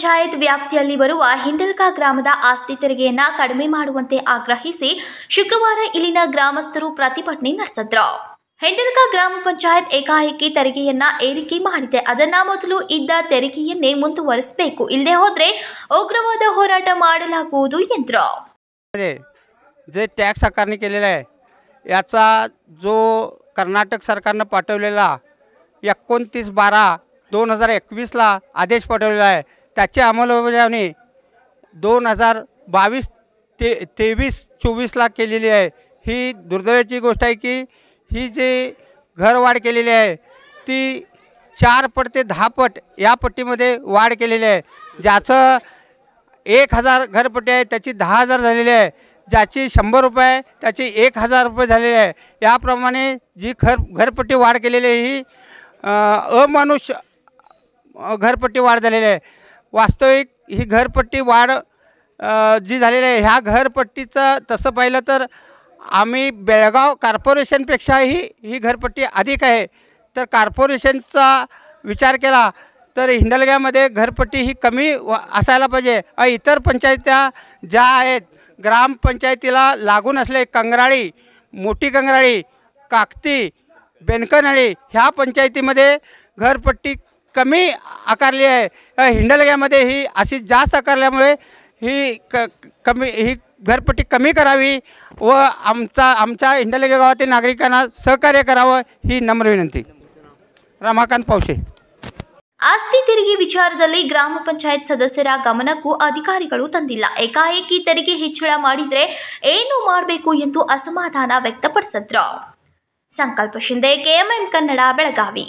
ಪಂಚಾಯತ್ ವ್ಯಾಪ್ತಿಯಲ್ಲಿ ಬರುವ ಹಿಂಡಲ್ಕ ಗ್ರಾಮದ ಆಸ್ತಿ ತೆರಿಗೆಯನ್ನ ಕಡಿಮೆ ಮಾಡುವಂತೆ ಆಗ್ರಹಿಸಿ ಶುಕ್ರವಾರ ಇಲ್ಲಿನ ಗ್ರಾಮಸ್ಥರು ಪ್ರತಿಭಟನೆ ನಡೆಸಿದ್ರು. ಹಿಂಡಲ್ಕ ಗ್ರಾಮ ಪಂಚಾಯತ್ ಏಕಾಏಕಿ ತೆರಿಗೆಯನ್ನ ಏರಿಕೆ ಮಾಡಿದೆ. ಅದನ್ನ ಮೊದಲು ಇದ್ದ ತೆರಿಗೆಯನ್ನೇ ಮುಂದುವರಿಸಬೇಕು, ಇಲ್ಲದೆ ಹೋದ್ರೆ ಉಗ್ರವಾದ ಹೋರಾಟ ಮಾಡಲಾಗುವುದು ಎಂದರು. जे टॅक्स आकारणी केलेला आहे याचा जो कर्नाटक सरकारनं पाठवलेला 29/12/2021 आदेश पाठवलेला आहे त्याची अंमलबजावणी 2022-23-24 केलेली आहे. ही दुर्दैवाची गोष्ट आहे की ही जी घरवाढ केलेली आहे ती 4 पट ते 10 पट या पट्टीमध्ये वाढ केलेली आहे. ज्याचं 1000 घरपट्टी आहे त्याची 10,000 झालेली आहे, ज्याची 100 रुपये त्याची 1000 रुपये झालेले आहे. याप्रमाणे जी घरपट्टी वाढ केलेली आहे ही अमानुष घरपट्टी वाढ झालेली आहे. वास्तविक ही घरपट्टी वाढ जी झालेली आहे ह्या घरपट्टीचं तसं पाहिलं तर आम्ही बेळगाव कॉर्पोरेशनपेक्षाही ही घरपट्टी अधिक आहे. तर कॉर्पोरेशनचा विचार केला तर हिंडलग्यामध्ये घरपट्टी ही कमी असायला पाहिजे. इतर पंचायत्या ज्या आहेत ग्रामपंचायतीला लागून असले कंगराळी, मोठी कंगराळी, काकती, बेनकनहळ्ळी ह्या पंचायतीमध्ये घरपट्टी कमी आकारली आहे. हिंडलग्यामध्ये ही अशी जास्त आकारल्यामुळे ही ही घरपट्टी कमी करावी व आमच्या हिंडलगे गावातील नागरिकांना सहकार्य करावं ही नम्र विनंती. रमाकांत पौशे. ಆಸ್ತಿ ತೆರಿಗೆ ವಿಚಾರದಲ್ಲಿ ಗ್ರಾಮ ಪಂಚಾಯತ್ ಸದಸ್ಯರ ಗಮನಕ್ಕೂ ಅಧಿಕಾರಿಗಳು ತಂದಿಲ್ಲ. ಏಕಾಏಕಿ ತೆರಿಗೆ ಹೆಚ್ಚಳ ಮಾಡಿದ್ರೆ ಏನು ಮಾಡಬೇಕು ಎಂದು ಅಸಮಾಧಾನ ವ್ಯಕ್ತಪಡಿಸಿದ್ರು. ಸಂಕಲ್ಪ ಶಿಂದೆ, KMM ಕನ್ನಡ, ಬೆಳಗಾವಿ.